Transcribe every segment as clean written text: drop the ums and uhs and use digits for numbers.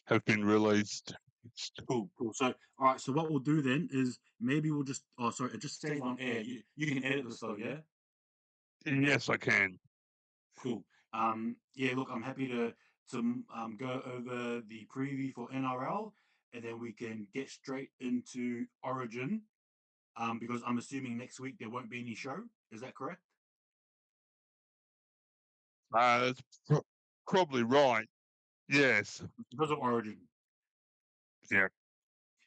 have been released. Cool. So, all right. So what we'll do then is maybe we'll just. Oh, sorry. It just stays on air. You can edit this though, yeah. Yes, I can. Cool. Yeah. Look, I'm happy to go over the preview for NRL, and then we can get straight into Origin. Because I'm assuming next week there won't be any show. Is that correct? That's probably right. Yes. Because of Origin. Yeah.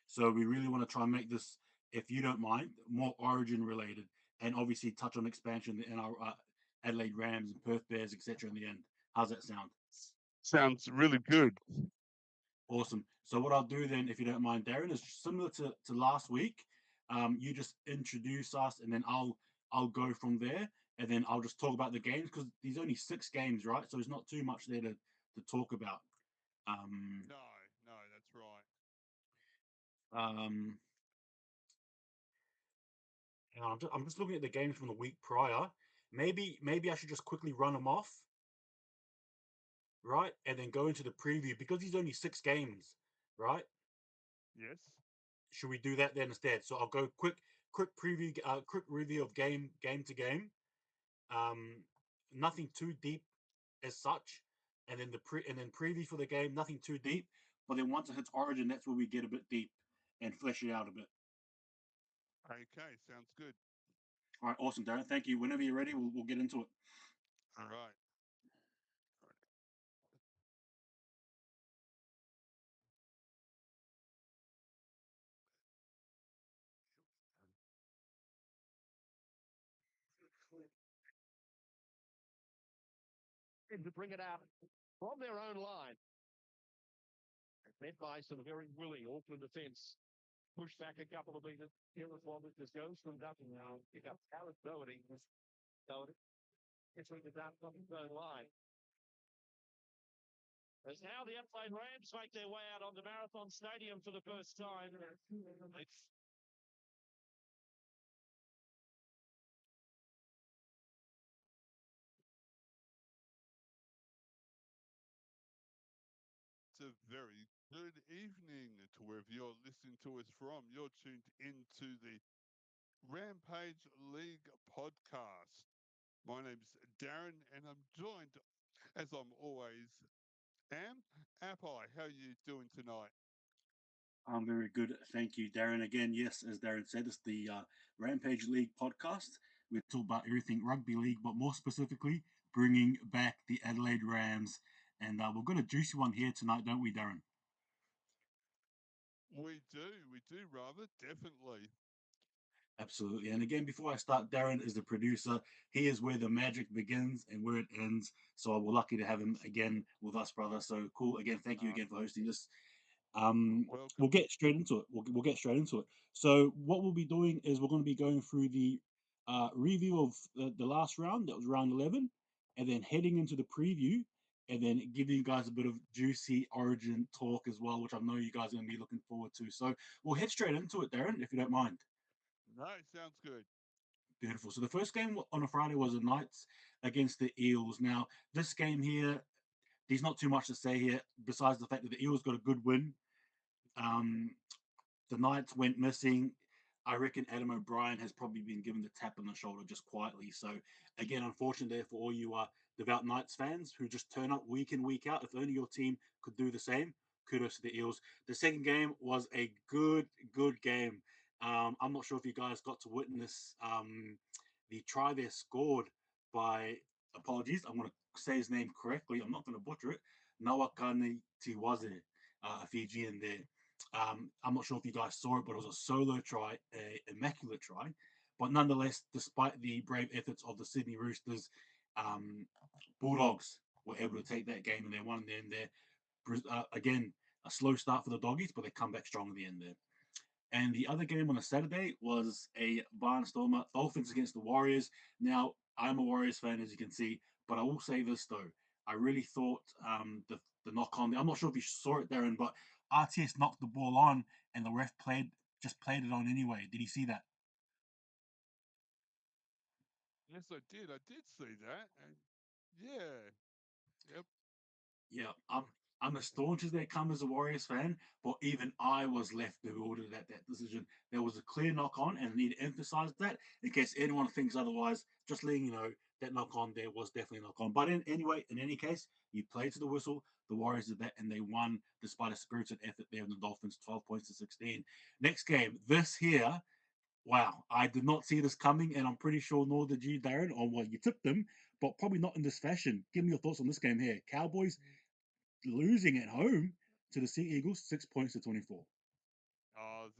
So we really want to try and make this, if you don't mind, more Origin related, and obviously touch on expansion in our Adelaide Rams and Perth Bears, etc. In the end, how's that sound? Sounds really good. Awesome. So what I'll do then, if you don't mind, Darren, is similar to last week. You just introduce us, and then I'll go from there, and then I'll just talk about the games because there's only 6 games, right? So there's not too much there to talk about. No, that's right. Um, and I'm just looking at the games from the week prior. Maybe I should just quickly run them off, right, and then go into the preview because there's only 6 games, right? Yes. Should we do that then instead? So I'll go quick preview, quick review of game to game. Um, Nothing too deep as such, and then preview for the game. Nothing too deep, but then once it hits Origin, that's where we get a bit deep and flesh it out a bit. Okay, sounds good. All right, awesome, Darren. Thank you. Whenever you're ready, we'll get into it. All right. To bring it out from their own line. Met by some very willing Auckland defence. Push back a couple of meters. Here as well, this goes from Dutton now. Pick up Alex Doherty. Gets rid of that from his own line. As now the Adelaide Rams make their way out onto Marathon Stadium for the first time. It's a very good evening to wherever you're listening to us from. You're tuned into the Rampage League podcast. My name's Darren, and I'm joined, as I'm always am, Apai. How are you doing tonight? I'm very good. Thank you, Darren. Again, yes, as Darren said, it's the Rampage League podcast. We talk about everything rugby league, but more specifically, bringing back the Adelaide Rams. And we've got a juicy one here tonight, don't we, Darren? We do, rather, definitely. Absolutely. And again, before I start, Darren is the producer. He is where the magic begins and where it ends. So we're lucky to have him again with us, brother. So cool. Again, thank you again for hosting this. Welcome. We'll get straight into it. We'll get straight into it. So what we'll be doing is we're going to be going through the review of the last round. That was round 11, and then heading into the preview, and then giving you guys a bit of juicy Origin talk as well, which I know you guys are going to be looking forward to. So we'll head straight into it, Darren, if you don't mind. No, sounds good. Beautiful. So the first game on a Friday was the Knights against the Eels. Now this game here, there's not too much to say here besides the fact that the Eels got a good win. Um, the Knights went missing. I reckon Adam O'Brien has probably been given the tap on the shoulder just quietly. So again, unfortunate there for all you devout Knights fans who just turn up week in, week out. If only your team could do the same. Kudos to the Eels. The second game was a good game. I'm not sure if you guys got to witness the try there scored by, apologies, I'm going to say his name correctly. I'm not going to butcher it. Nawakani Tiwaze, a Fijian there. I'm not sure if you guys saw it, but it was a solo try, a immaculate try. But nonetheless, despite the brave efforts of the Sydney Roosters, Bulldogs were able to take that game and they won there. And there, again, a slow start for the Doggies, but they come back strong at the end there. And the other game on a Saturday was a barnstormer, Dolphins against the Warriors. Now, I'm a Warriors fan, as you can see, but I will say this though. I really thought the knock on. I'm not sure if you saw it, Darren, but RTS knocked the ball on, and the ref just played it on anyway. Did you see that? Yes, I did. I did see that, and yeah, yep. Yeah, I'm as staunch as they come as a Warriors fan, but even I was left bewildered at that decision. There was a clear knock on, and I need to emphasize that in case anyone thinks otherwise. Just letting you know that knock on there was definitely a knock on. But anyway, in any case, you played to the whistle. The Warriors did that, and they won despite a spirited effort there in the Dolphins, 12 points to 16. Next game, this here. Wow, I did not see this coming, and I'm pretty sure nor did you, Darren, on what you tipped them, but probably not in this fashion. Give me your thoughts on this game here. Cowboys losing at home to the Sea Eagles, 6 points to 24.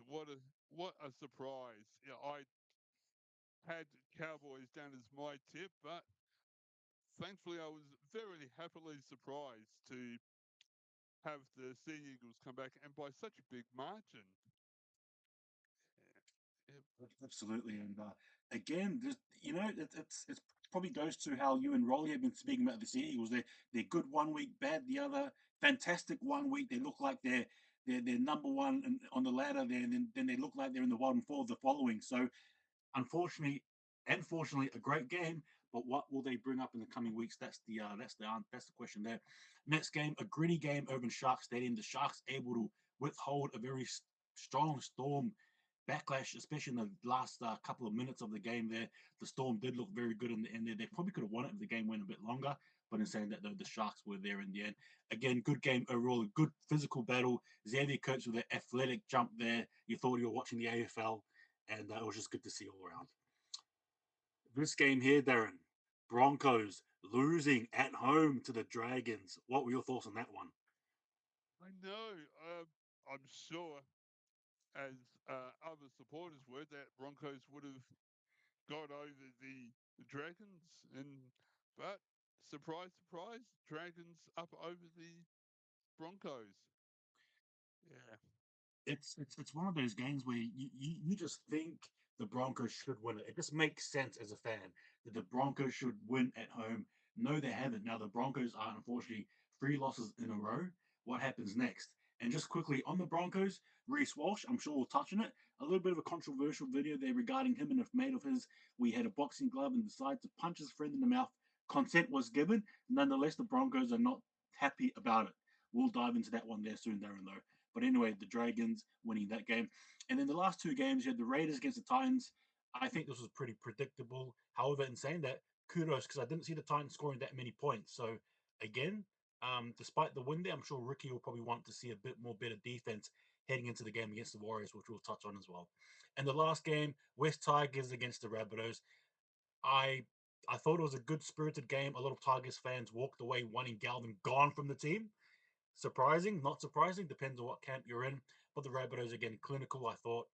What a surprise! Yeah, I had Cowboys down as my tip, but thankfully I was very happily surprised to have the Sea Eagles come back and by such a big margin. Absolutely, and again, just it's probably goes to how you and Rolly have been speaking about the Sea Eagles. They're good one week, bad the other. Fantastic one week. They look like they're number one on the ladder there, and then they look like they're in the bottom four of the following. So unfortunately and fortunately, a great game. But what will they bring up in the coming weeks? That's the question there. Next game, a gritty game over in Shark Stadium. The Sharks able to withhold a very strong Storm backlash, especially in the last couple of minutes of the game. There, the Storm did look very good in the end. There, they probably could have won it if the game went a bit longer. But in saying that, though, the Sharks were there in the end. Again, good game overall, a good physical battle. Xavier Coates with an athletic jump there. You thought you were watching the AFL, and it was just good to see all around. This game here, Darren, Broncos losing at home to the Dragons. What were your thoughts on that one? I know. I'm sure, as other supporters were, that Broncos would have got over the Dragons, but surprise, surprise, Dragons up over the Broncos. Yeah. It's one of those games where you just think the Broncos should win it. It just makes sense as a fan that the Broncos should win at home. No, they haven't. Now the Broncos are unfortunately 3 losses in a row. What happens next? And just quickly on the Broncos, Reece Walsh, I'm sure we'll touch on it. A little bit of a controversial video there regarding him and a mate of his. We had a boxing glove and decided to punch his friend in the mouth. Consent was given. Nonetheless, the Broncos are not happy about it. We'll dive into that one there soon, Darren, though. But anyway, the Dragons winning that game. And then the last 2 games, you had the Raiders against the Titans. I think this was pretty predictable. However, in saying that, kudos because I didn't see the Titans scoring that many points. So again, despite the win there, I'm sure Ricky will probably want to see a bit more better defense heading into the game against the Warriors, which we'll touch on as well. And the last game, West Tigers against the Rabbitohs. I I thought it was a good spirited game. A lot of Tigers fans walked away wanting Galvin gone from the team. Surprising, not surprising, depends on what camp you're in. But the Rabbitohs again clinical. I thought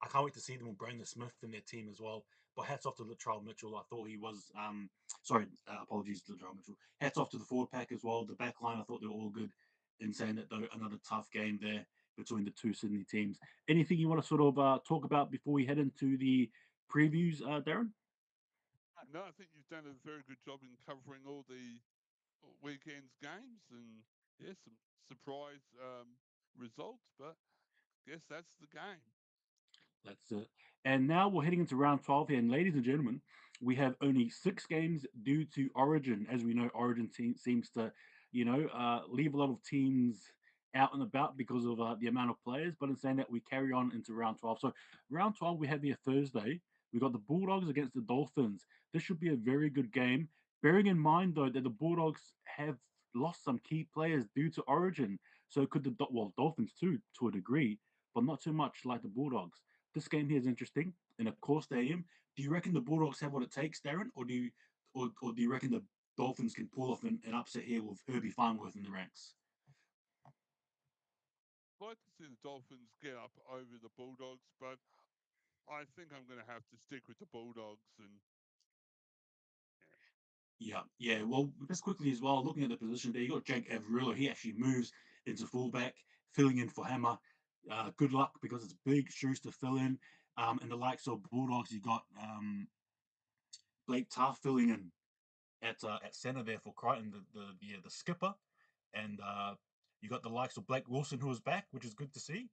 I can't wait to see them with Brandon Smith in their team as well. But hats off to Latrell Mitchell. I thought he was sorry, apologies to Latrell Mitchell. Hats off to the forward pack as well. The back line, I thought they were all good. In saying that though, another tough game there between the two Sydney teams. Anything you want to sort of talk about before we head into the previews, Darren? No, I think you've done a very good job in covering all the weekend's games and yes, some surprise results, but guess that's the game. That's it. And now we're heading into round 12 here. And ladies and gentlemen, we have only 6 games due to Origin. As we know, Origin seems to, leave a lot of teams out and about because of the amount of players. But in saying that, we carry on into round 12. So, round 12, we have here Thursday. We got the Bulldogs against the Dolphins. This should be a very good game. Bearing in mind, though, that the Bulldogs have lost some key players due to Origin. So, could Dolphins too, to a degree, but not too much like the Bulldogs. This game here is interesting in a core stadium. Do you reckon the Bulldogs have what it takes, Darren, or do you reckon the Dolphins can pull off an upset here with Herbie Farnworth in the ranks? I'd like to see the Dolphins get up over the Bulldogs, but I think I'm going to have to stick with the Bulldogs. And Yeah. Well, just quickly as well, looking at the position there, you got Jake Averillo. He actually moves into fullback, filling in for Hammer. Good luck because it's big shoes to fill in. And the likes of Bulldogs, you got Blake Tarr filling in at center there for Crichton, the skipper, and you got the likes of Blake Wilson who is back, which is good to see.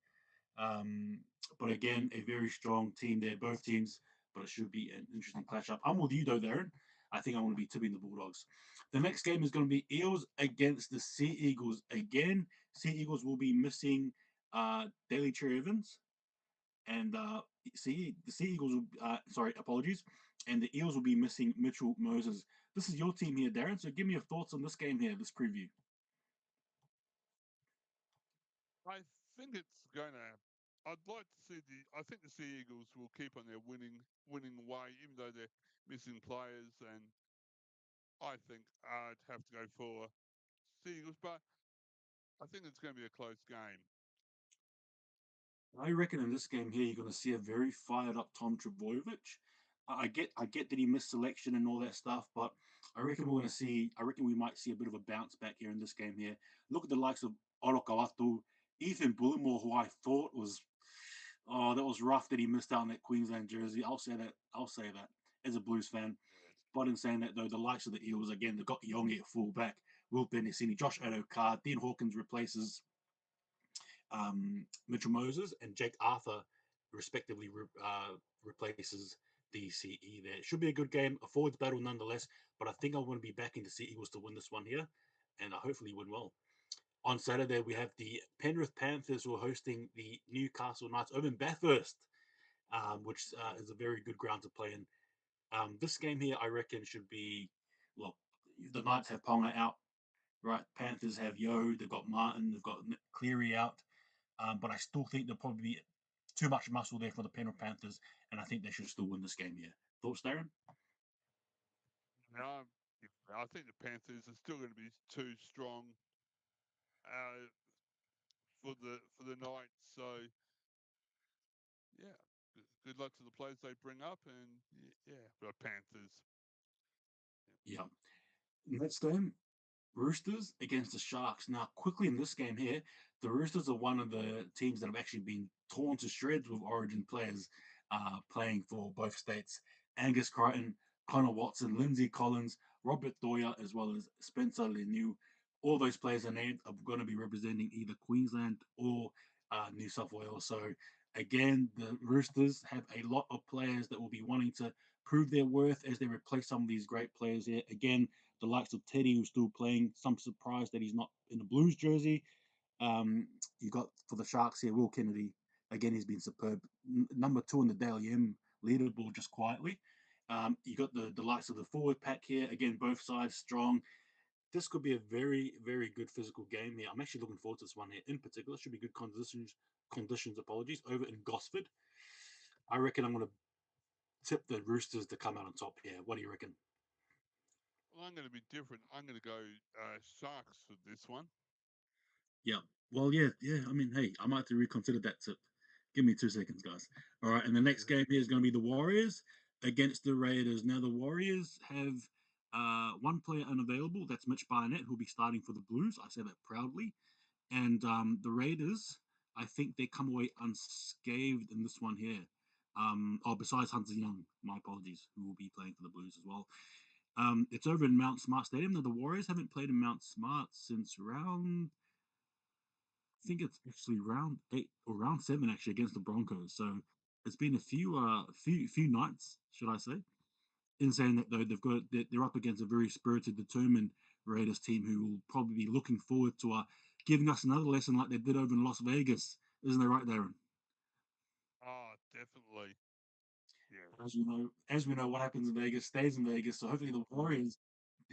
Um, but again, a very strong team there, both teams. But it should be an interesting clash up. I'm with you though, Darren. I think I'm going to be tipping the Bulldogs. The next game is going to be Eels against the Sea Eagles again. Sea Eagles will be missing Daly Cherry Evans, and the Sea Eagles will, sorry, apologies, and the Eels will be missing Mitchell Moses. This is your team here, Darren. So give me your thoughts on this game here, this preview. I think it's going to. I'd like to see the. I think the Sea Eagles will keep on their winning way, even though they're missing players. And I think I'd have to go for Sea Eagles, but I think it's going to be a close game. I reckon in this game here, you're going to see a very fired up Tom Trbojevic. I get that he missed selection and all that stuff, but I reckon we're going to see. I reckon we might see a bit of a bounce back here in this game here. Look at the likes of Orokawatu, Ethan Bullimore, who I thought was, oh, that was rough that he missed out on that Queensland jersey. I'll say that. I'll say that as a Blues fan. But in saying that, though, the likes of the Eels again, they've got Yongi at fullback, Will Benesini, Josh Adokar, Dean Hawkins replaces Mitchell Moses, and Jake Arthur, respectively, replaces DCE there. It should be a good game, a forwards battle nonetheless, but I think I want to be backing the Sea Eagles to win this one here, and I hopefully win well. On Saturday, we have the Penrith Panthers who are hosting the Newcastle Knights over in Bathurst, which is a very good ground to play in. This game here, I reckon, should be, look, the Knights have Ponga out, right? Panthers have Yo, they've got Martin, they've got Cleary out. But I still think there'll probably be too much muscle there for the Penrith Panthers, and I think they should still win this game here. Thoughts, Darren? No, I think the Panthers are still going to be too strong for the Knights. So yeah, good luck to the players they bring up, and yeah, the Panthers. Yeah. Next game, Roosters against the Sharks. Now, quickly in this game here, the Roosters are one of the teams that have actually been torn to shreds with Origin players playing for both states. Angus Crichton, Connor Watson, Lindsay Collins, Robert Doyer, as well as Spencer Leniu. All those players are named are going to be representing either Queensland or New South Wales. So again, the Roosters have a lot of players that will be wanting to prove their worth as they replace some of these great players here. Again, the likes of Teddy, who's still playing. Some surprise that he's not in the Blues jersey. You got for the Sharks here, Will Kennedy. Again, he's been superb. Number 2 in the Daily M leaderboard just quietly. You got the likes of the forward pack here. Again, both sides strong. This could be a very, very good physical game here. I'm actually looking forward to this one here. In particular, should be good conditions, apologies, over in Gosford. I reckon I'm going to tip the Roosters to come out on top here. What do you reckon? Well, I'm going to be different. I'm going to go Sharks for this one. Yeah. Well, yeah. I mean, hey, I might have to reconsider that tip. Give me 2 seconds, guys. All right, and the next game here is going to be the Warriors against the Raiders. Now, the Warriors have one player unavailable. That's Mitch Barnett, who'll be starting for the Blues. I say that proudly. And the Raiders, I think they come away unscathed in this one here. Besides Hunter Young, my apologies, who will be playing for the Blues as well. It's over in Mount Smart Stadium. Now, the Warriors haven't played in Mount Smart since I think it's actually round 8 or round 7 actually against the Broncos. So it's been a few nights, should I say? In saying that though, they're up against a very spirited, determined Raiders team who will probably be looking forward to giving us another lesson like they did over in Las Vegas. Isn't that right, Darren? Oh, definitely. Yeah. As we know, what happens in Vegas stays in Vegas. So hopefully the Warriors,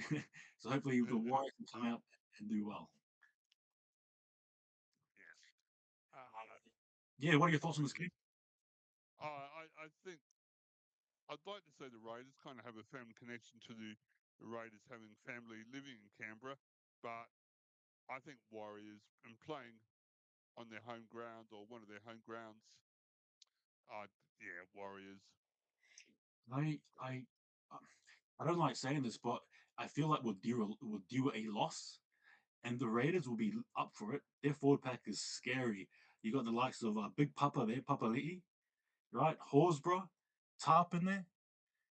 can come out and do well. Yes. Yeah, what are your thoughts on this game? I think I'd like to say the Raiders kind of have a family connection to the Raiders having family living in Canberra, but I think Warriors and playing on their home ground or one of their home grounds. Yeah, Warriors. I don't like saying this, but I feel like we'll due a loss, and the Raiders will be up for it. Their forward pack is scary. You got the likes of Big Papa there, Papa Li'i, right? Horsburgh, Tarp in there,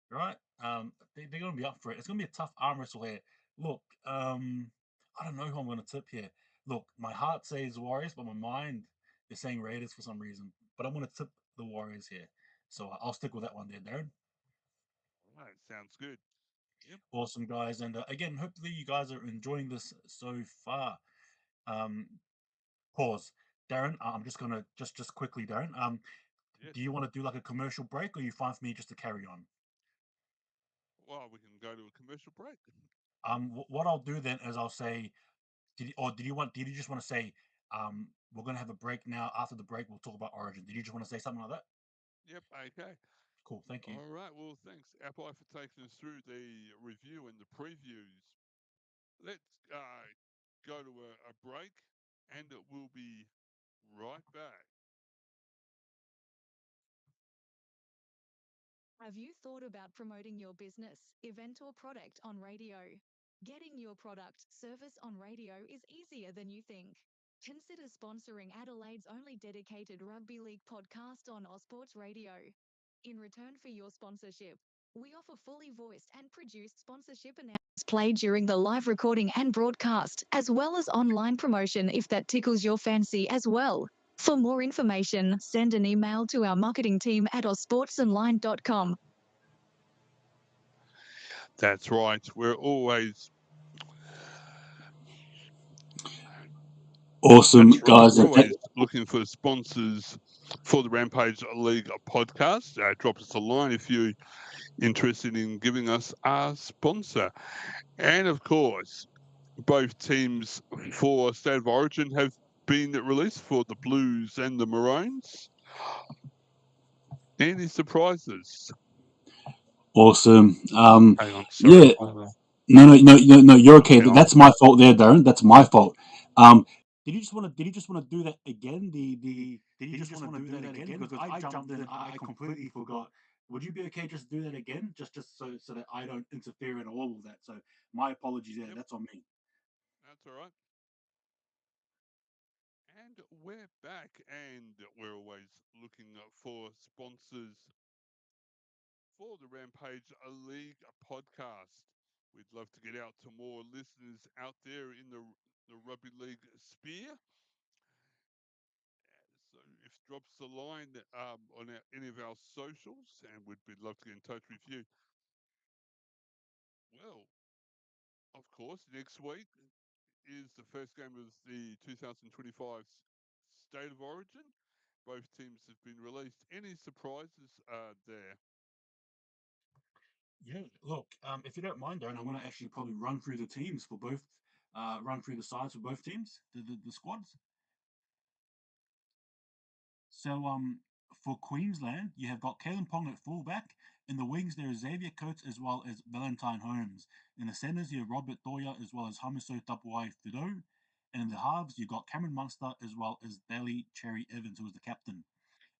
right? They're going to be up for it. It's going to be a tough arm wrestle here. Look, I don't know who I'm going to tip here. Look, my heart says Warriors, but my mind is saying Raiders for some reason. But I'm going to tip the Warriors here. So I'll stick with that one there, Darren. All right, sounds good. Yep. Awesome, guys. And again, hopefully you guys are enjoying this so far. Um, Pause. Darren, I'm just gonna just quickly, Darren. Yes. Do you want to do like a commercial break, or you fine for me just to carry on? Well, we can go to a commercial break. What I'll do then is I'll say, did you just want to say, we're gonna have a break now. After the break, we'll talk about Origin. Did you just want to say something like that? Yep. Okay. Cool. Thank you. All right. Well, thanks, Apple, for taking us through the review and the previews. Let's go to a break, and we'll be right back. Have you thought about promoting your business, event, or product on radio? Getting your product, service on radio is easier than you think. Consider sponsoring Adelaide's only dedicated rugby league podcast on Ausports Radio. In return for your sponsorship, we offer fully voiced and produced sponsorship announcements played during the live recording and broadcast, as well as online promotion if that tickles your fancy as well. For more information, send an email to our marketing team at ausportsonline.com. That's right. We're always Awesome, guys. we're always looking for sponsors for the Rampage League podcast. Drop us a line if you're interested in giving us a sponsor. And of course, both teams for State of Origin have been released for the Blues and the Maroons. Any surprises? Awesome. Hang on, sorry. Yeah. No. You're okay. Yeah, That's my fault there, Darren. That's my fault. Did you just want to do that again? Did you just want to do that again? Because I jumped in. I completely forgot. Would you be okay just do that again, just so that I don't interfere in all of that? So my apologies there. yep, That's on me. that's all right. And we're back, and we're always looking for sponsors for the Rampage League podcast. We'd love to get out to more listeners out there in the rugby league sphere. So if drop us a line on any of our socials, and we'd be love to get in touch with you. Well, of course, next week is the first game of the 2025 State of Origin. Both teams have been released. Any surprises there? Yeah. Look, if you don't mind, Darren, I'm going to actually probably run through the teams for both. Run through the sides for both teams, the squads. So for Queensland, you have got Kalen Pong at fullback. In the wings, there is Xavier Coates as well as Valentine Holmes. In the centres, you have Robert Doya as well as Hamiso Tapuai Fido. And in the halves, you've got Cameron Munster as well as Daly Cherry Evans, who is the captain.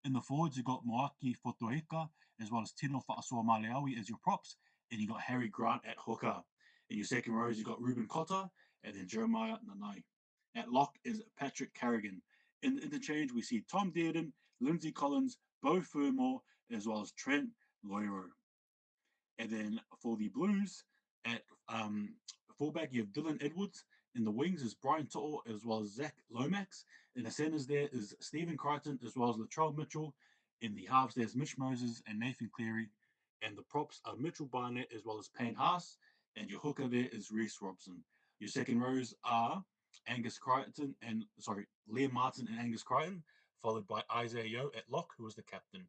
In the forwards, you've got Moaki Fotoeka as well as Tino Fa'asua Maleawi as your props. And you've got Harry Grant at hooker. In your second rows, you've got Ruben Cotter and then Jeremiah Nanai. At lock is Patrick Carrigan. In the interchange, we see Tom Dearden, Lindsay Collins, Bo Fermor, as well as Trent Loiro. And then for the Blues, at fullback, you have Dylan Edwards. In the wings is Brian To'o as well as Zach Lomax. In the centers, there is Stephen Crichton as well as Latrell Mitchell. In the halves, there's Mitch Moses and Nathan Cleary. And the props are Mitchell Barnett as well as Payne Haas. And your hooker there is Reese Robson. Your second rows are Angus Crichton and Liam Martin and Angus Crichton, followed by Isaiah Yeo at lock, who was the captain.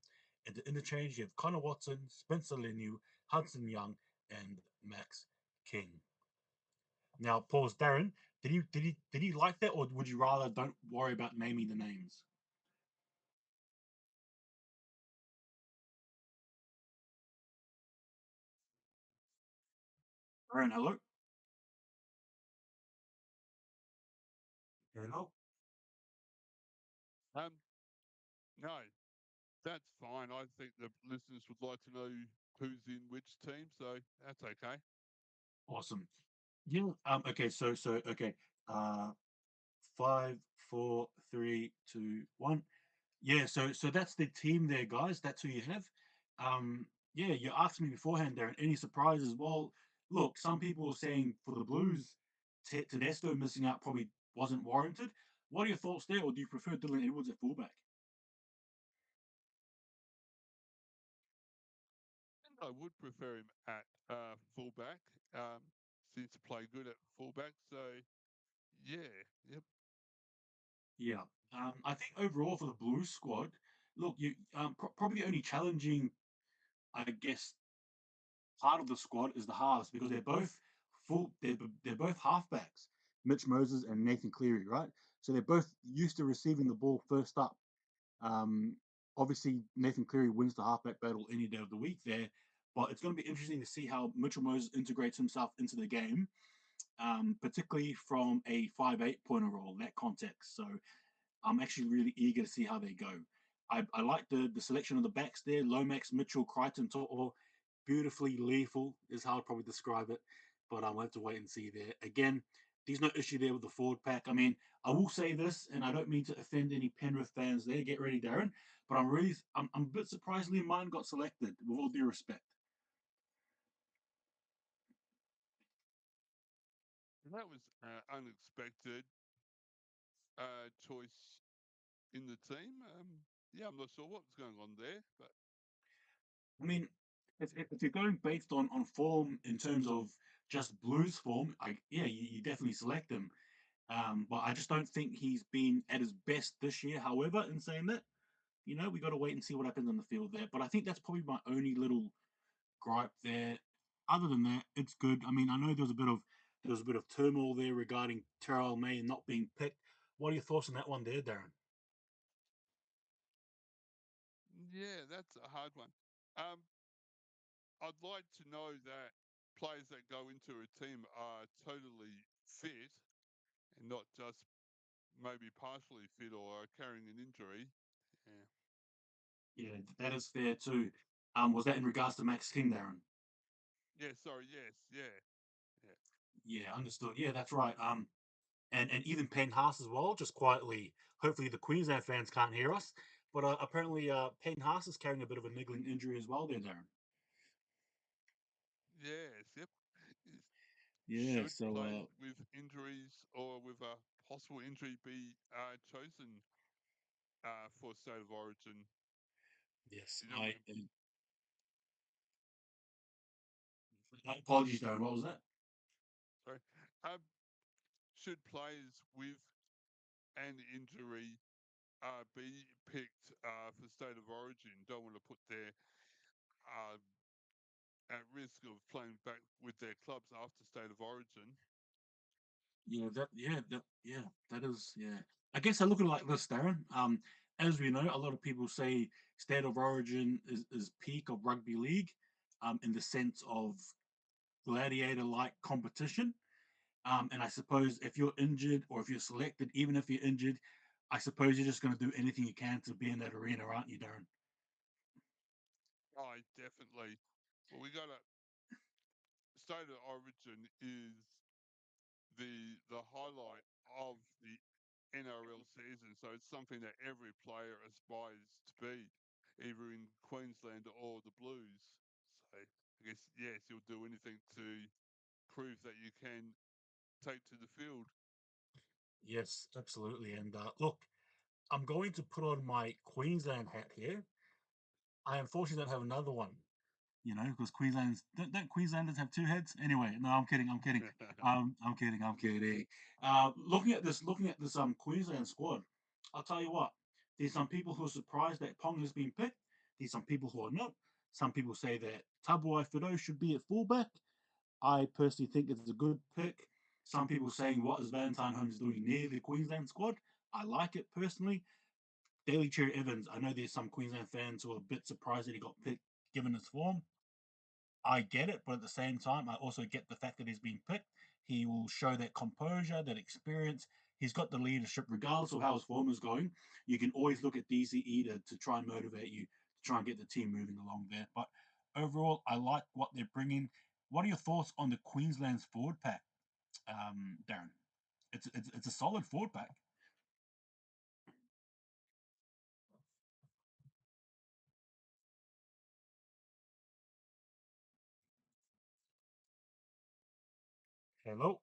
At the interchange, you have Connor Watson, Spencer Leniu, Hudson Young, and Max King. Now, pause, Darren. Did he like that, or would you rather don't worry about naming the names? Darren, hello. Hello. Um, no, that's fine. I think the listeners would like to know who's in which team, so that's okay. Awesome. Yeah. Okay. Okay. Uh, 5, 4, 3, 2, 1. Yeah, so that's the team there, guys. That's who you have. Yeah, you asked me beforehand, Darren. Any surprises? Well, look, some people were saying for the Blues, Tedesco missing out probably wasn't warranted. What are your thoughts there, or do you prefer Dylan Edwards at fullback? I would prefer him at fullback. Seems to play good at fullback. So yeah, yep. Yeah. I think overall for the Blues squad, look, you probably the only challenging, I guess, part of the squad is the halves because they're both they're both halfbacks, Mitch Moses and Nathan Cleary, right? So they're both used to receiving the ball first up. Um, Obviously, Nathan Cleary wins the halfback battle any day of the week there, but it's going to be interesting to see how Mitchell Moses integrates himself into the game, particularly from a 5'8" point of role, that context. So I'm actually really eager to see how they go. I like the selection of the backs there. Lomax, Mitchell, Crichton, To'o, beautifully lethal is how I'd probably describe it. But I'll have to wait and see there. Again, there's no issue there with the forward pack. I mean, I will say this, and I don't mean to offend any Penrith fans there. Get ready, Darren. But I'm a bit surprisingly mine got selected, with all due respect. That was unexpected choice in the team. Yeah, I'm not sure what was going on there, but I mean, if you're going based on form in terms of just Blues form, yeah, you definitely select him. But I just don't think he's been at his best this year. However, in saying that, we got to wait and see what happens on the field there. But I think that's probably my only little gripe there. Other than that, it's good. I mean, I know there was a bit of turmoil there regarding Terrell May not being picked. What are your thoughts on that one there, Darren? yeah, that's a hard one. Um, I'd like to know that players that go into a team are totally fit and not just maybe partially fit or carrying an injury. Yeah. Yeah, that is fair too. Was that in regards to Max King, Darren? Yeah, sorry, yes, yeah, yeah. Yeah, understood. Yeah, that's right. And even Payne Haas as well, just quietly. Hopefully, the Queensland fans can't hear us, but apparently, Payne Haas is carrying a bit of a niggling injury as well, there, Darren. Yes, yep. Yeah, Should so players with injuries or with a possible injury be chosen for state of origin? yes, You don't want to, apologies, Darren. What was that? sorry. Um, should players with an injury be picked for state of origin? Don't want to put their uh, at risk of playing back with their clubs after state of origin. Yeah, that is, yeah. I guess I look at it like this, Darren. As we know, a lot of people say state of origin is peak of rugby league, in the sense of gladiator-like competition. And I suppose if you're injured or if you're selected, even if you're injured, I suppose you're just going to do anything you can to be in that arena, aren't you, Darren? I definitely. Well, we got a state of origin is the highlight of the NRL season, so it's something that every player aspires to be, either in Queensland or the Blues. So I guess yes, you'll do anything to prove that you can take to the field. Yes, absolutely. And look, I'm going to put on my Queensland hat here. I unfortunately don't have another one, because Queensland's don't Queenslanders have two heads? Anyway, no, I'm kidding. I'm kidding. I'm kidding. I'm kidding. Looking at this Queensland squad, I'll tell you what. There's some people who are surprised that Pong has been picked. There's some people who are not. Some people say that Tabuai Fido should be at fullback. I personally think it's a good pick. Some people saying what is Valentine Holmes doing near the Queensland squad. I like it personally. Daly Cherry Evans. I know there's some Queensland fans who are a bit surprised that he got picked given his form. I get it, but at the same time, I also get the fact that he's been picked. He will show that composure, that experience. He's got the leadership, regardless of how his form is going. You can always look at DCE to try and motivate you, to try and get the team moving along there. But overall, I like what they're bringing. What are your thoughts on the Queensland's forward pack, Darren? It's a solid forward pack. Hello,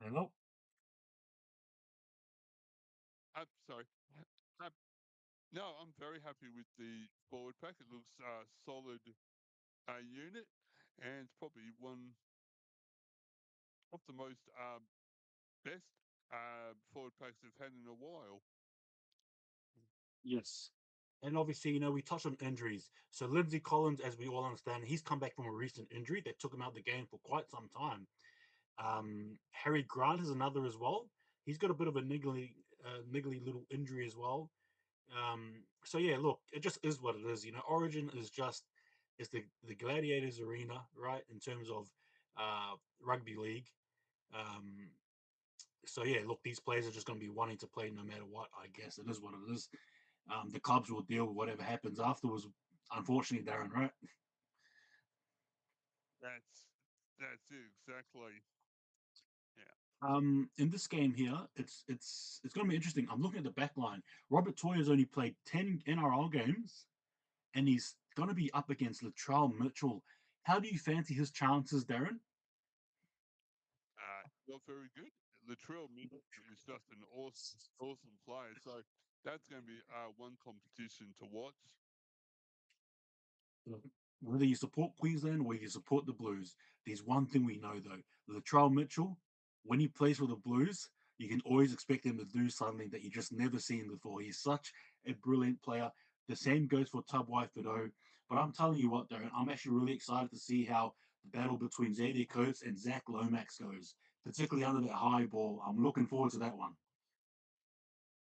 hello. Sorry. No, I'm very happy with the forward pack. It looks solid unit, and probably one of the most best forward packs they've had in a while. Yes. And obviously, we touched on injuries. So Lindsay Collins, as we all understand, he's come back from a recent injury that took him out of the game for quite some time. Harry Grant is another as well. He's got a bit of a niggly little injury as well. So yeah, look, it just is what it is. Origin is just it's the Gladiators arena, right? In terms of rugby league. Um, so yeah, look, these players are just going to be wanting to play no matter what. I guess it is what it is. The clubs will deal with whatever happens afterwards. Unfortunately, Darren, right? That's it exactly. Yeah. In this game here, it's going to be interesting. I'm looking at the back line. Robert Toya's only played 10 NRL games, and he's going to be up against Latrell Mitchell. How do you fancy his chances, Darren? Not very good. Latrell Mitchell is just an awesome player. So that's going to be one competition to watch. Whether you support Queensland or you support the Blues, there's one thing we know though: Latrell Mitchell, when he plays for the Blues, you can always expect him to do something that you just never seen before. He's such a brilliant player. The same goes for Tubwai Fido. But I'm telling you what, Darren, I'm actually really excited to see how the battle between Xavier Coates and Zach Lomax goes, particularly under that high ball. I'm looking forward to that one.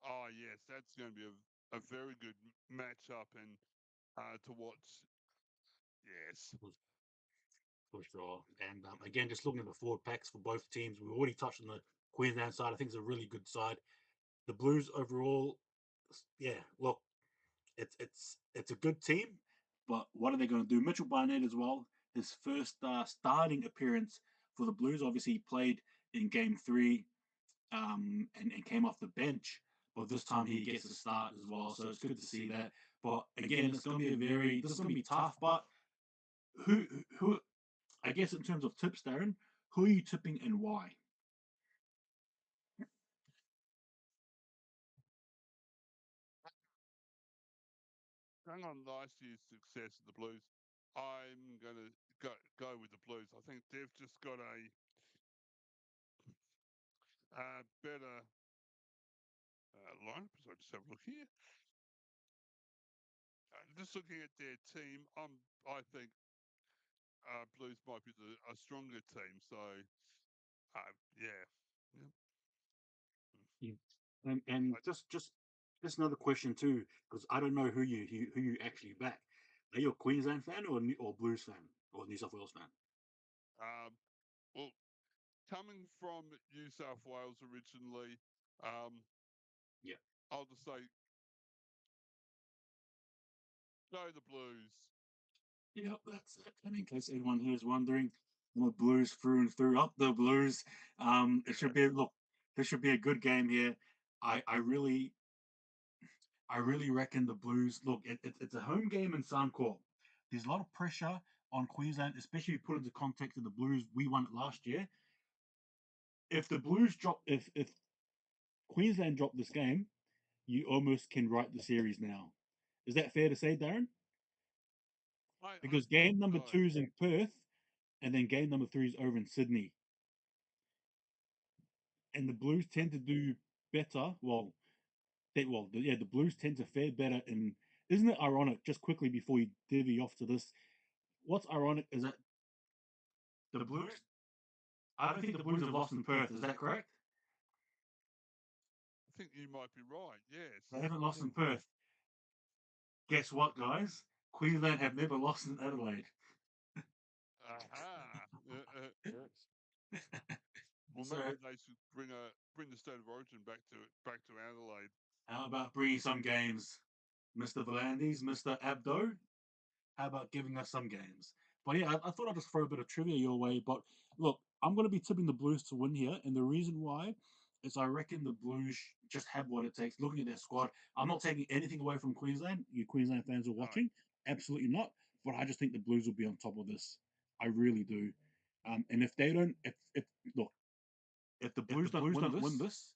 Oh yes, that's going to be a very good matchup and to watch. Yes. For sure. And again, just looking at the forward packs for both teams, we've already touched on the Queensland side. I think it's a really good side. The Blues overall, yeah, look, it's a good team, but what are they going to do? Mitchell Barnett as well, his first starting appearance for the Blues. Obviously, he played in Game 3 and came off the bench, but this time he gets to start as well. So it's good to see that. But again, it's going to be this is going to be tough. But who I guess in terms of tips, Darren, who are you tipping and why? Hang on last year's success of the Blues, I'm going to go with the Blues. I think they've just got a better lineup. So I just have a look here. Just looking at their team, I think Blues might be a stronger team. So yeah. Yeah. And just another question too, because I don't know who you actually back. Are you a Queensland fan or Blues fan or New South Wales fan? Well, coming from New South Wales originally, Yeah. I'll just say go the Blues. Yep, that's it. And in case anyone here is wondering, I'm a Blues through and through. Up the Blues. It should be look. This should be a good game here. I really reckon the Blues. Look, it's a home game in Suncorp. There's a lot of pressure on Queensland, especially if you put into context of the Blues. We won it last year. If the Blues drop, if Queensland drop this game, you almost can write the series now. Is that fair to say, Darren? I Because think game number so. 2 is in Perth, and then game number 3 is over in Sydney. And the Blues tend to do better. The Blues tend to fare better. And isn't it ironic? Just quickly before you divvy off to this, what's ironic is that the Blues. I don't think the Blues have lost in Perth. Is that correct? I think you might be right. Yes. They haven't lost in Perth. Guess what, guys? Queensland have never lost in Adelaide. Aha. Well, So, maybe they should bring the state of origin back to Adelaide. how about bringing some games, Mr. Volandis, Mr. Abdo? How about giving us some games? But yeah, I thought I'd just throw a bit of trivia your way. But look, I'm going to be tipping the Blues to win here, and the reason why is I reckon the Blues just have what it takes. Looking at their squad, I'm not taking anything away from Queensland. You Queensland fans are watching, absolutely not. But I just think the Blues will be on top of this. I really do. And if they don't, if look, if the Blues don't win this,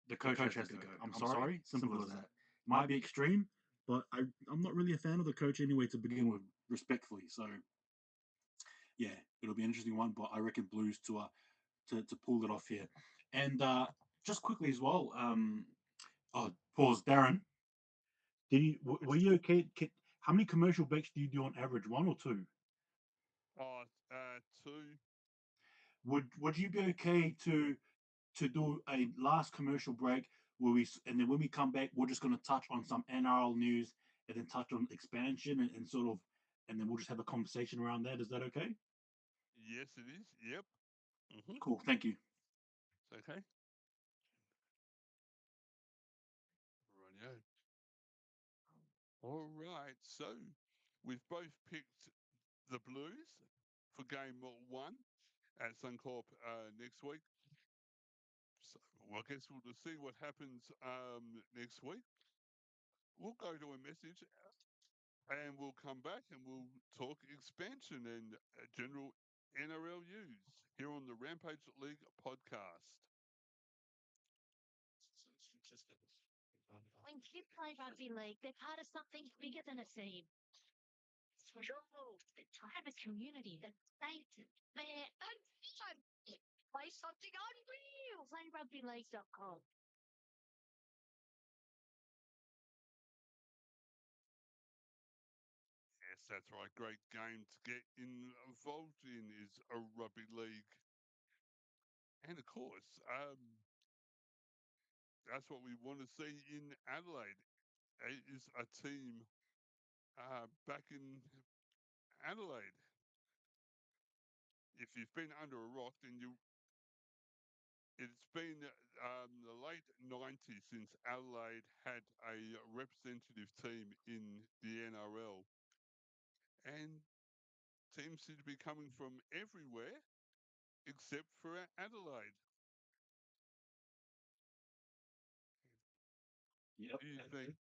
the coach has to go. I'm sorry, simple as that. might be extreme, but I'm not really a fan of the coach anyway to begin with, respectfully. So yeah, it'll be an interesting one, but I reckon Blues to pull it off here. And just quickly as well, oh, pause, Darren. Were you okay? How many commercial breaks do you do on average? One or two? Oh, two. Would you be okay to do a last commercial break where and then when we come back, we're just going to touch on some NRL news and then touch on expansion and sort of, and then we'll just have a conversation around that. Is that okay? Yes, it is. Yep. Mm-hmm. Cool. Thank you. It's okay. Rightio. All right. So we've both picked the Blues for game one at Suncorp next week. So well, I guess we'll just see what happens next week. We'll go to a message and we'll come back and we'll talk expansion and general NRL news here on the Rampage League podcast. When kids play rugby league, they're part of something bigger than a team. It's real. The time of community, the safe, fair, and fun. Play something unreal. PlayRugbyLeague.com. Yes, that's right. Great game to get involved in is a rugby league. And of course, that's what we want to see in Adelaide. It is a team back in Adelaide. If you've been under a rock, then it's been the late 90s since Adelaide had a representative team in the NRL. And teams seem to be coming from everywhere except for Adelaide. Yep. What do you think?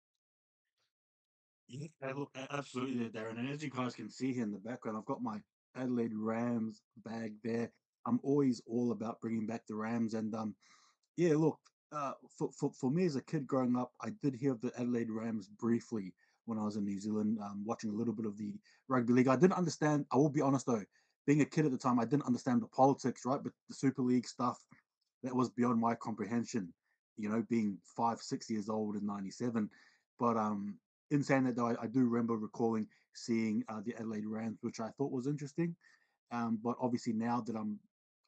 Yeah, look, absolutely there, Darren. And as you guys can see here in the background, I've got my Adelaide Rams bag there. I'm always all about bringing back the Rams. And yeah, look, for me as a kid growing up, I did hear of the Adelaide Rams briefly when I was in New Zealand, watching a little bit of the rugby league. I didn't understand, I will be honest though, being a kid at the time, I didn't understand the politics, right? But the Super League stuff, that was beyond my comprehension, being 5, 6 years old in '97. But in saying that, though, I do remember recalling seeing the Adelaide Rams, which I thought was interesting. But obviously, now that I'm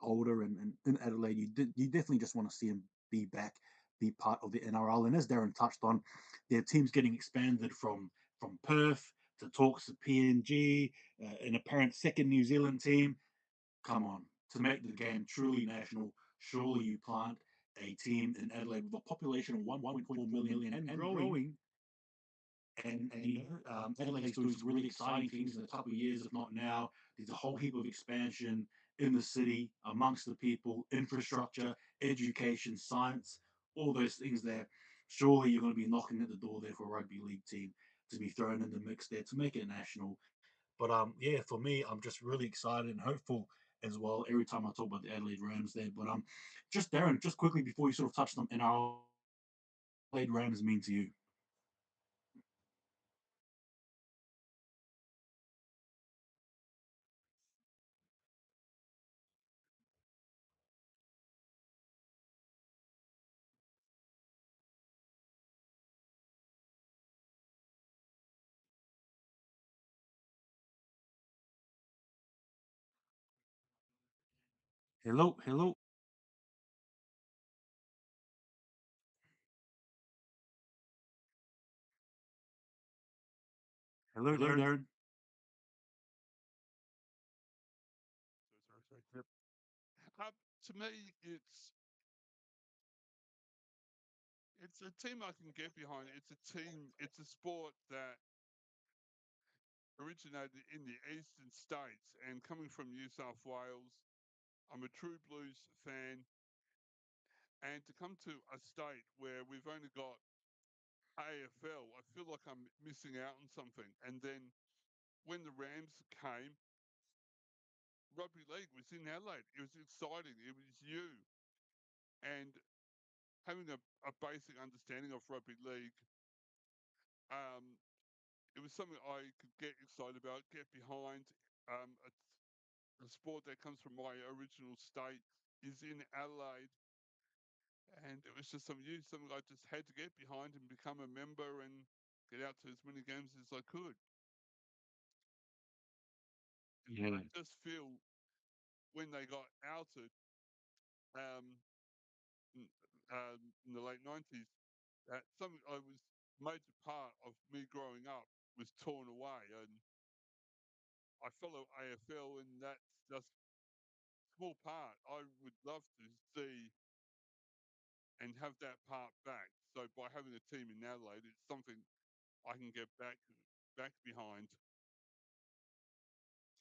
older and in Adelaide, you definitely just want to see them be back, be part of the NRL. And as Darren touched on, their team's getting expanded from Perth to talks of PNG, an apparent second New Zealand team. Come on, to make the game truly national, surely you plant a team in Adelaide with a population of 1.4 million and growing. And Adelaide's doing some really exciting things in a couple of years, if not now. There's a whole heap of expansion in the city, amongst the people, infrastructure, education, science, all those things there. Surely you're going to be knocking at the door there for a rugby league team to be thrown in the mix there to make it national. But yeah, for me, I'm just really excited and hopeful as well every time I talk about the Adelaide Rams there. But just Darren, just quickly before you sort of touched on NRL, Adelaide Rams mean to you? Hello, hello, hello, Darren. Sorry. Yep. To me, it's a team I can get behind. It's a team. It's a sport that originated in the eastern states, and coming from New South Wales, I'm a true blues fan. And to come to a state where we've only got AFL, I feel like I'm missing out on something. And then when the Rams came, rugby league was in Adelaide. It was exciting. It was you. And having a basic understanding of rugby league, it was something I could get excited about, get behind. A sport that comes from my original state is in Adelaide, and it was just something I just had to get behind and become a member and get out to as many games as I could. Yeah. I just feel when they got outed um, in the late 90s, that something I was major part of me growing up was torn away, and I follow AFL, and that's just a small part. I would love to see and have that part back. So by having a team in Adelaide, it's something I can get back behind.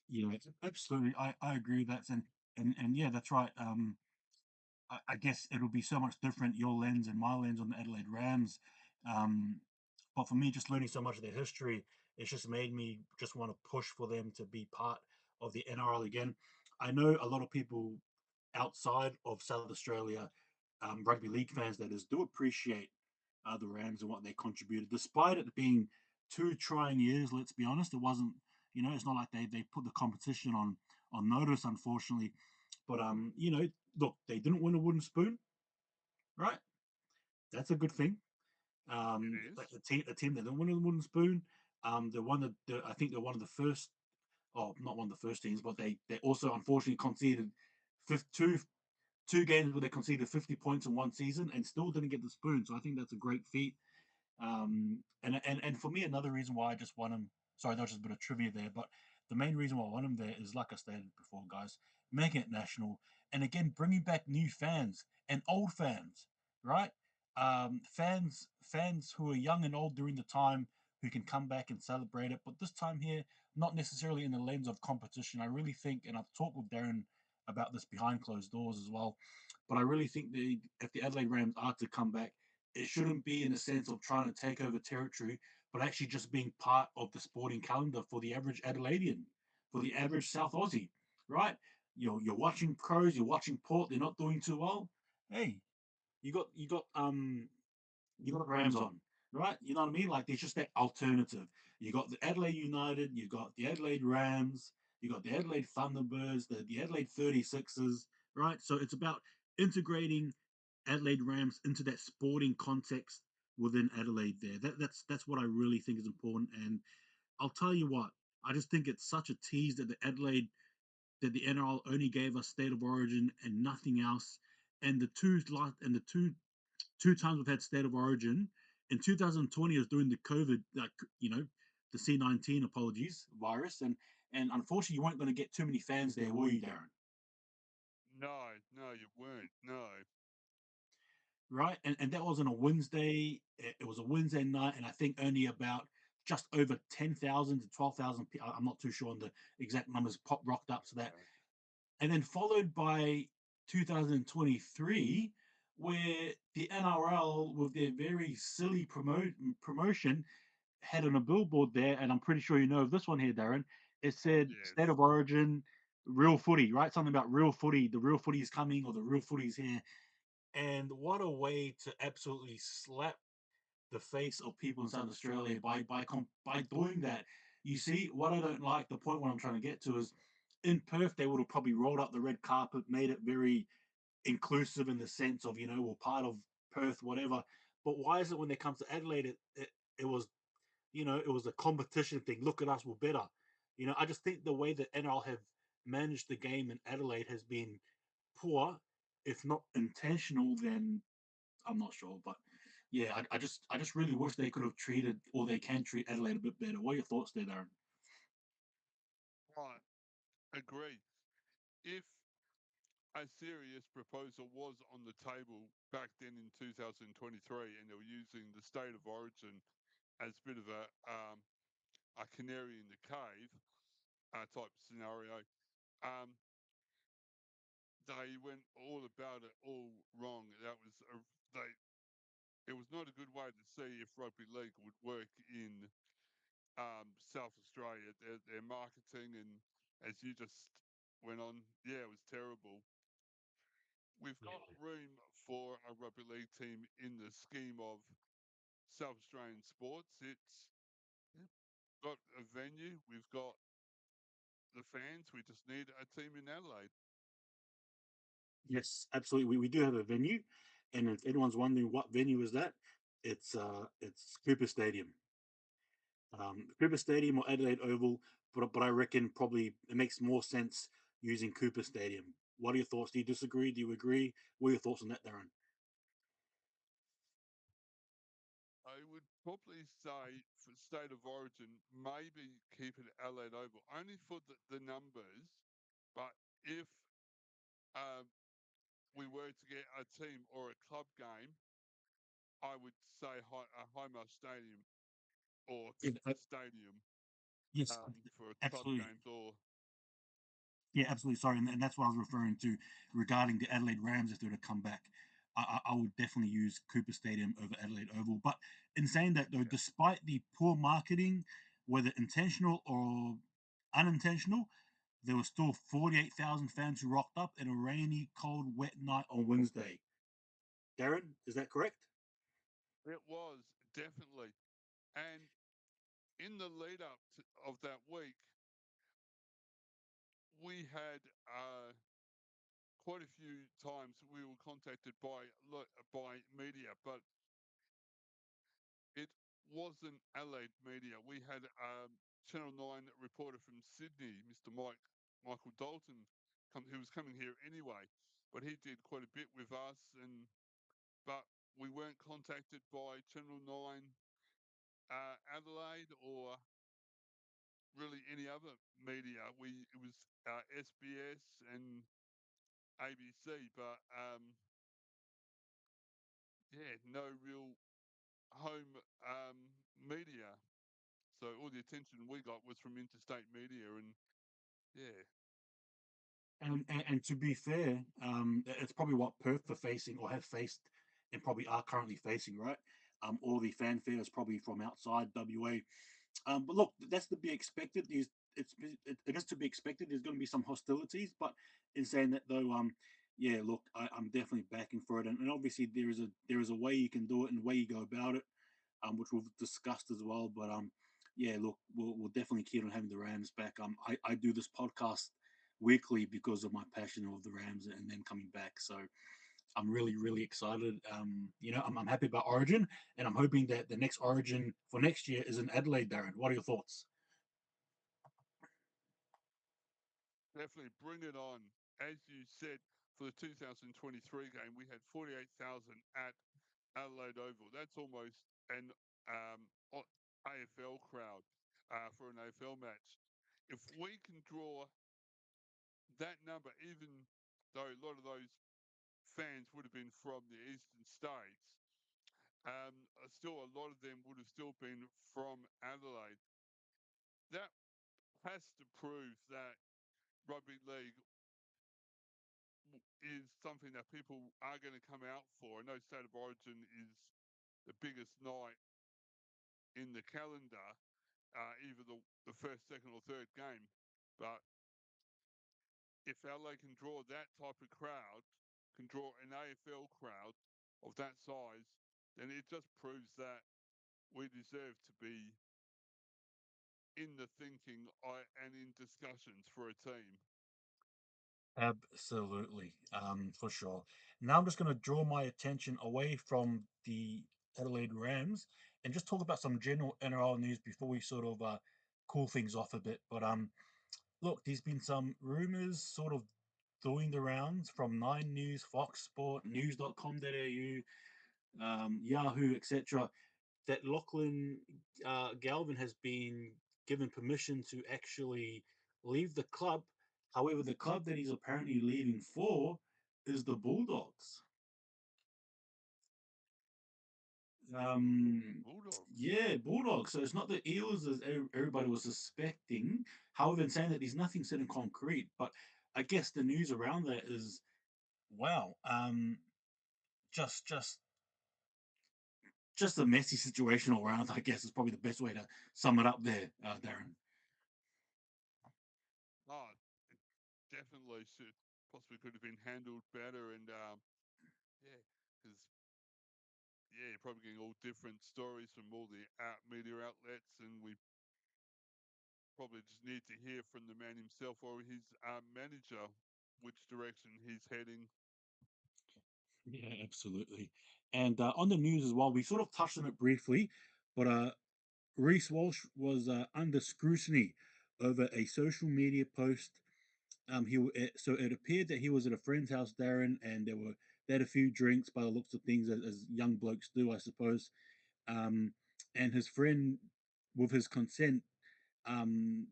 Yeah, absolutely. I agree with that, and yeah, that's right. I guess it'll be so much different your lens and my lens on the Adelaide Rams. But for me, just learning so much of their history, it's just made me just want to push for them to be part of the NRL again. I know a lot of people outside of South Australia, rugby league fans that is, do appreciate the Rams and what they contributed, despite it being 2 trying years. Let's be honest, it wasn't. It's not like they put the competition on notice, unfortunately. But look, they didn't win a wooden spoon, right? That's a good thing. It Like is. the team that didn't win a wooden spoon, they're one of I think they're one of the first. Oh, not one of the first teams, but they also unfortunately conceded two games where they conceded 50 points in one season and still didn't get the spoon. So I think that's a great feat. And for me, another reason why I just want him. Sorry, that was just a bit of trivia there, but the main reason why I want him there is, like I stated before, guys, making it national, and again bringing back new fans and old fans, right? Fans who are young and old during the time who can come back and celebrate it, but this time here, not necessarily in the lens of competition. I really think, and I've talked with Darren about this behind closed doors as well, but I really think if the Adelaide Rams are to come back, it shouldn't be in a sense of trying to take over territory, but actually just being part of the sporting calendar for the average Adelaidean, for the average South Aussie, right? You're watching Crows, you're watching Port, they're not doing too well. Hey, you got Rams on, right? You know what I mean? Like there's just that alternative. You got the Adelaide United, you got the Adelaide Rams, you got the Adelaide Thunderbirds, the Adelaide 36ers, right? So it's about integrating Adelaide Rams into that sporting context within Adelaide there. That's what I really think is important. And I'll tell you what, I just think it's such a tease that the NRL only gave us state of origin and nothing else. And the two times we've had state of origin. In 2020, it was during the COVID, the C19, apologies, virus, and unfortunately, you weren't going to get too many fans there, were you, Darren? No, you weren't. No. Right, and that was on a Wednesday. It was a Wednesday night, and I think only about just over 10,000 to 12,000 people. I'm not too sure on the exact numbers. Pop rocked up to that, and then followed by 2023, where the NRL, with their very silly promotion, had on a billboard there, and I'm pretty sure you know of this one here, Darren. It said Yes. "State of Origin, real footy," right? Something about real footy. The real footy is coming, or the real footy is here. And what a way to absolutely slap the face of people in South Australia by doing that. You see, what I don't like, the point what I'm trying to get to is, in Perth, they would have probably rolled up the red carpet, made it very inclusive in the sense of, we're part of Perth, whatever. But why is it when they come to Adelaide, it was, it was a competition thing. Look at us, we're better. I just think the way that NRL have managed the game in Adelaide has been poor, if not intentional. Then I'm not sure, but yeah, I just really wish they could have treated, or they can treat, Adelaide a bit better. What are your thoughts there, Darren? Right. Agree. If a serious proposal was on the table back then in 2023, and they were using the state of origin as a bit of a canary in the cave type scenario, um, they went all about it all wrong. It was not a good way to see if rugby league would work in South Australia. Their marketing, and as you just went on, yeah, it was terrible. We've got room for a rugby league team in the scheme of South Australian sports. It's got a venue, we've got the fans, we just need a team in Adelaide. Yes, absolutely. We do have a venue, and if anyone's wondering what venue is that, it's Cooper Stadium. Cooper Stadium or Adelaide Oval, but I reckon probably it makes more sense using Cooper Stadium. What are your thoughts? Do you disagree? Do you agree? What are your thoughts on that, Darren? I would probably say for state of origin, maybe keep it Adelaide Oval, only for the numbers. But if um, we were to get a team or a club game, I would say Highmarsh Stadium or Yeah, Stadium yes, for club absolutely. games or Yeah, absolutely. Sorry, and that's what I was referring to regarding the Adelaide Rams if they were to come back. I would definitely use Cooper Stadium over Adelaide Oval. But in saying that, though, yeah. despite the poor marketing, whether intentional or unintentional, there were still 48,000 fans who rocked up in a rainy, cold, wet night on Wednesday. Darren, is that correct? It was definitely. And in the lead up of that week, we had quite a few times we were contacted by media, but it wasn't Adelaide media. We had Channel 9 reporter from Sydney, Mr. Michael Dalton, who was coming here anyway, but he did quite a bit with us, but we weren't contacted by Channel 9 Adelaide or really any other media. It was SBS and ABC, but yeah, no real home media. So all the attention we got was from interstate media, and yeah, And to be fair, it's probably what Perth are facing or have faced, and probably are currently facing, right? All the fanfare is probably from outside WA. But look, that's to be expected. It is to be expected. There's going to be some hostilities, but in saying that though, yeah, look, I'm definitely backing for it, and obviously there is a way you can do it and a way you go about it, which we've discussed as well. But yeah, look, we'll definitely keep on having the Rams back. I do this podcast weekly because of my passion of the Rams and them coming back. So I'm really, really excited. I'm happy about Origin, and I'm hoping that the next Origin for next year is in Adelaide. Darren, what are your thoughts? definitely bring it on. As you said, for the 2023 game, we had 48,000 at Adelaide Oval. That's almost an AFL crowd for an AFL match. If we can draw that number, even though a lot of those fans would have been from the eastern states, still a lot of them would have still been from Adelaide. That has to prove that rugby league is something that people are going to come out for. I know State of Origin is the biggest night in the calendar, either the first, second, or third game. But if LA can draw that type of crowd, can draw an AFL crowd of that size, then it just proves that we deserve to be in the thinking and in discussions for a team. Absolutely, for sure. Now I'm just going to draw my attention away from the Adelaide Rams and just talk about some general NRL news before we sort of cool things off a bit. But look, there's been some rumors sort of doing the rounds from Nine News, Fox Sport, News.com.au, Yahoo, etc., that Lachlan Galvin has been given permission to actually leave the club. However, the club that he's apparently leaving for is the Bulldogs. Bulldogs. Yeah, Bulldogs. So it's not the Eels as everybody was suspecting. However, in saying that, there's nothing set in concrete. But I guess the news around that is, wow, just just just a messy situation all around. I guess is probably the best way to sum it up there, Darren. Oh, it definitely should possibly could have been handled better. And yeah, because yeah, probably getting all different stories from all the media outlets, and we probably just need to hear from the man himself or his manager which direction he's heading. Yeah, absolutely. And on the news as well, we sort of touched on it briefly, but Reese Walsh was under scrutiny over a social media post. So it appeared that he was at a friend's house, Darren, and they had a few drinks by the looks of things, as young blokes do, I suppose. Um, and his friend, with his consent, um,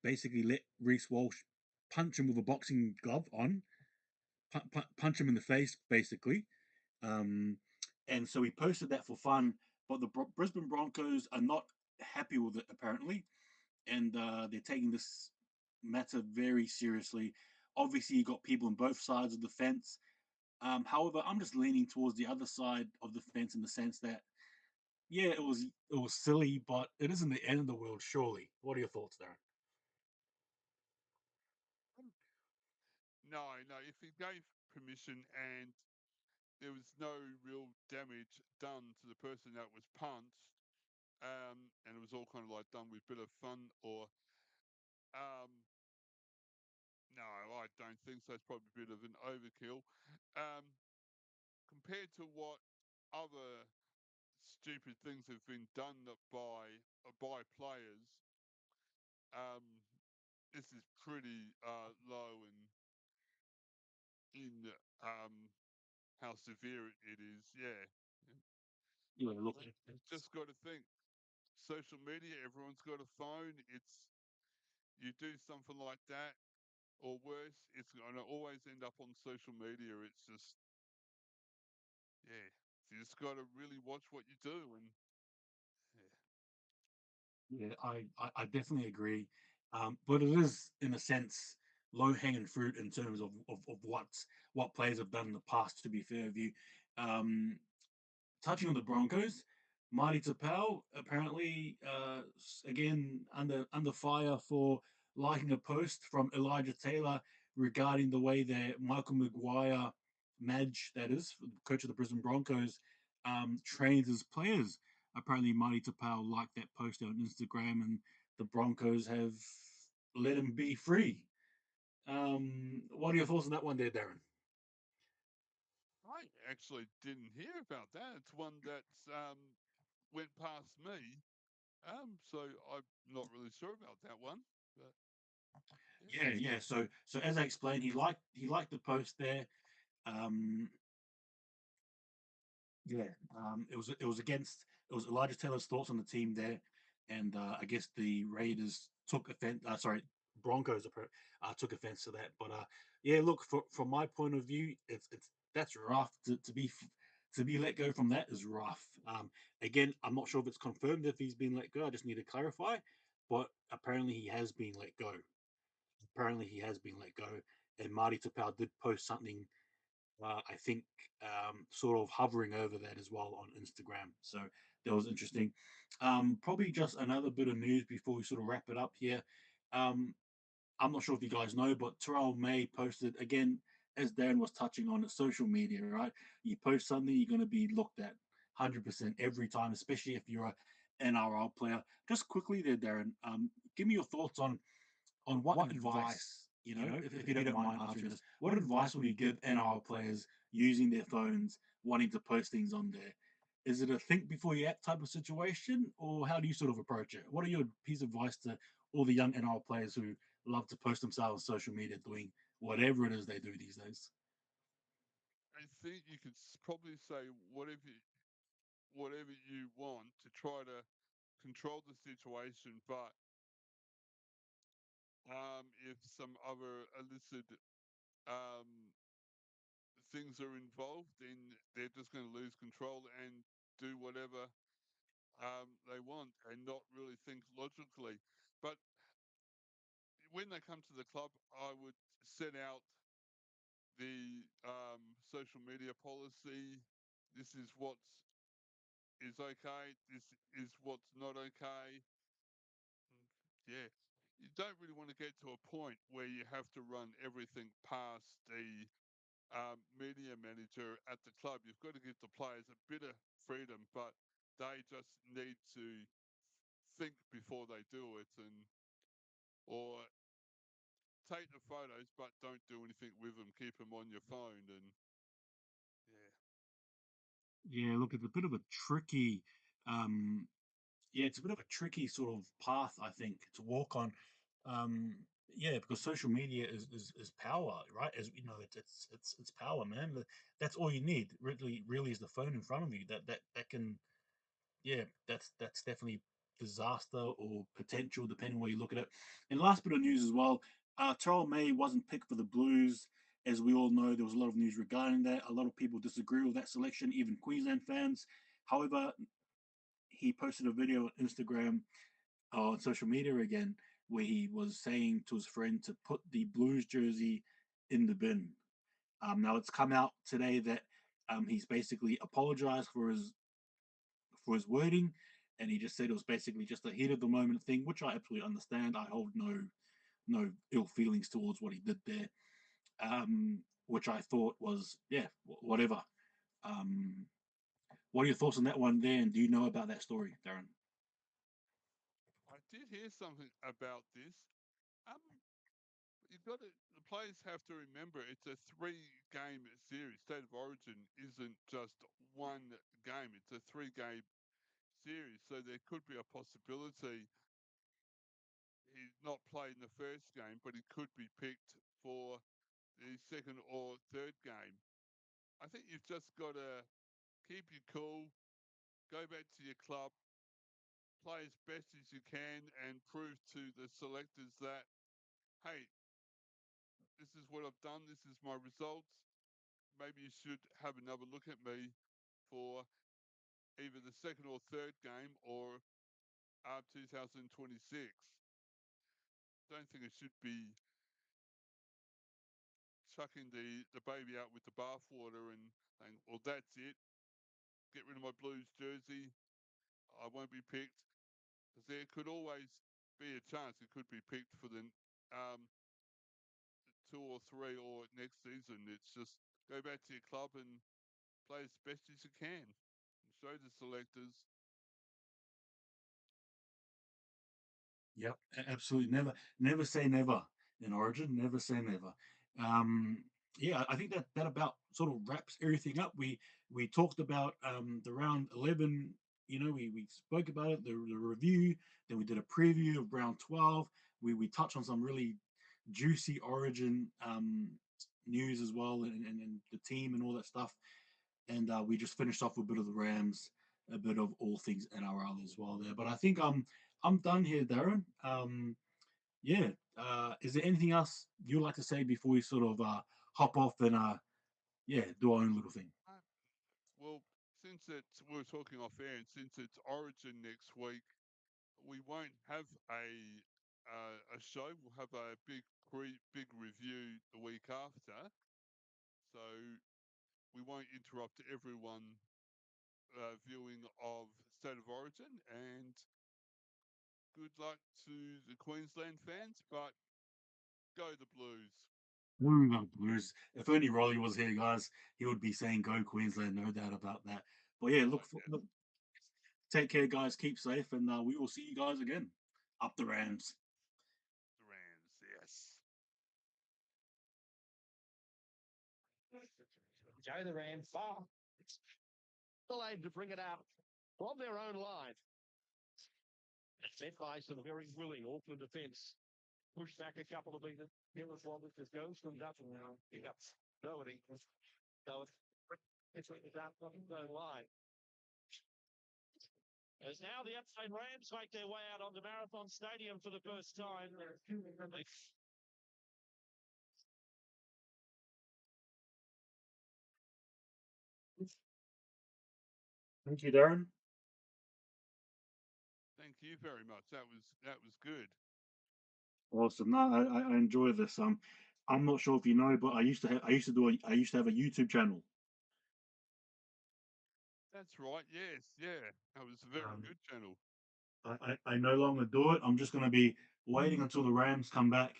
basically let Reese Walsh punch him with a boxing glove on, punch him in the face, basically. Um, and so he posted that for fun, but the Brisbane Broncos are not happy with it, apparently, and they're taking this matter very seriously. Obviously, you got people on both sides of the fence. However, I'm just leaning towards the other side of the fence in the sense that, yeah, it was silly, but it isn't the end of the world, surely. What are your thoughts, Darren? No, no, if he gave permission and there was no real damage done to the person that was punched, and it was all kind of like done with a bit of fun, or um, no, I don't think so. It's probably a bit of an overkill. Um, Compared to what other stupid things have been done by players, um, this is pretty low in how severe it is. Yeah, Yeah, look, just got to think. Social media, everyone's got a phone. It's you do something like that or worse, it's going to always end up on social media. It's just yeah, you just got to really watch what you do and yeah. yeah, I definitely agree. But it is, in a sense, low hanging fruit in terms of what players have done in the past. To be fair with you, um, touching on the Broncos, Marty Tapau apparently again under fire for liking a post from Elijah Taylor regarding the way that Michael Maguire, Madge, that is, coach of the Brisbane Broncos, trains his players. Apparently, Marty Tapau liked that post on Instagram, and the Broncos have let him be free. What are your thoughts on that one, there, Darren? I actually didn't hear about that. It's one that's went past me. So I'm not really sure about that one. But yeah. Yeah. So as I explained, he liked the post there. Um, yeah, it was Elijah Taylor's thoughts on the team there, and I guess the Raiders took offense. Sorry, Broncos took offense to that. But yeah, look, from my point of view, it's that's rough to be let go from that is rough. Again, I'm not sure if it's confirmed if he's been let go. I just need to clarify, but apparently he has been let go. Apparently he has been let go, and Marty Tapau did post something, I think, sort of hovering over that as well on Instagram. So that was interesting. Probably just another bit of news before we sort of wrap it up here. Um, I'm not sure if you guys know, but Terrell May posted again, as Darren was touching on social media, right? You post something, you're going to be looked at 100% every time, especially if you're an NRL player. Just quickly there, Darren, give me your thoughts on what advice, if you don't mind answering this, what advice would you give NRL players using their phones, wanting to post things on there? Is it a think before you act type of situation, or how do you sort of approach it? What are your piece of advice to all the young NRL players who love to post themselves on social media doing whatever it is they do these days? I think you could probably say whatever you want to try to control the situation, but if some other illicit um, things are involved, then they're just going to lose control and do whatever they want and not really think logically. But when they come to the club, I would set out the social media policy. This is what's is okay. This is what's not okay. Yeah, you don't really want to get to a point where you have to run everything past media manager at the club. You've got to give the players a bit of freedom, but they just need to think before they do it, and or take the photos, but don't do anything with them. Keep them on your phone, and yeah. Yeah, look, it's a bit of a tricky, um, yeah, it's a bit of a tricky sort of path, I think, to walk on. Um, yeah, because social media is power, right? As you know, it's power, man. That's all you need. Really is the phone in front of you. That can, yeah, that's definitely disaster or potential, depending where you look at it. And last bit of news as well, Terrell May wasn't picked for the Blues. As we all know, there was a lot of news regarding that. A lot of people disagree with that selection, even Queensland fans. However, he posted a video on Instagram, on social media again, where he was saying to his friend to put the Blues jersey in the bin. Now it's come out today that he's basically apologized for his wording, and he just said it was basically just a heat of the moment thing, which I absolutely understand. I hold no ill feelings towards what he did there, which I thought was, yeah, whatever. Um, what are your thoughts on that one there? And do you know about that story, Darren? I did hear something about this. Um, you've got to, the players have to remember it's a 3-game series. State of Origin isn't just one game; it's a 3-game series. So there could be a possibility he's not played in the first game, but he could be picked for the second or third game. I think you've just got to keep your cool, go back to your club, play as best as you can, and prove to the selectors that, hey, this is what I've done, this is my results. Maybe you should have another look at me for either the second or third game or 2026. Don't think it should be chucking the baby out with the bathwater and saying, well, that's it. Get rid of my Blues jersey. I won't be picked. Because there could always be a chance it could be picked for the 2 or 3 or next season. It's just go back to your club and play as best as you can and show the selectors. Yep, absolutely. Never say never in Origin. Never say never. Um, yeah, I think that about sort of wraps everything up. We talked about the round 11. You know, we spoke about it, the review. Then we did a preview of round 12. We touched on some really juicy Origin news as well, and the team and all that stuff. And we just finished off with a bit of the Rams, a bit of all things NRL as well there. But I think I'm done here, Darren. Yeah. Is there anything else you'd like to say before we sort of hop off and yeah, do our own little thing? Well, since we're talking off air, and since it's Origin next week, we won't have a show. We'll have a big review the week after. So we won't interrupt everyone viewing of State of Origin, and good luck to the Queensland fans, but go the Blues. Ooh, the Blues. If only Rolly was here, guys, he would be saying "Go Queensland," no doubt about that. But yeah, Oh, yeah, look, take care, guys. Keep safe, and we will see you guys again. Up the Rams. the Rams, yes. Go the Rams. Far. Still aim to bring it out from their own line. Met by some very willing Auckland defence. Push back a couple of meters. Hillis Roberts just goes from Dutton now. Pick up nobody. So it's out from his own line. As now the Upside Rams make their way out onto Marathon Stadium for the first time. Thank you, Darren. Thank you very much. That was good. Awesome. No, I enjoy this. I'm not sure if you know, but I used to have a YouTube channel. That's right. Yes, yeah. That was a very Um, good channel. I no longer do it. I'm just going to be waiting until the Rams come back.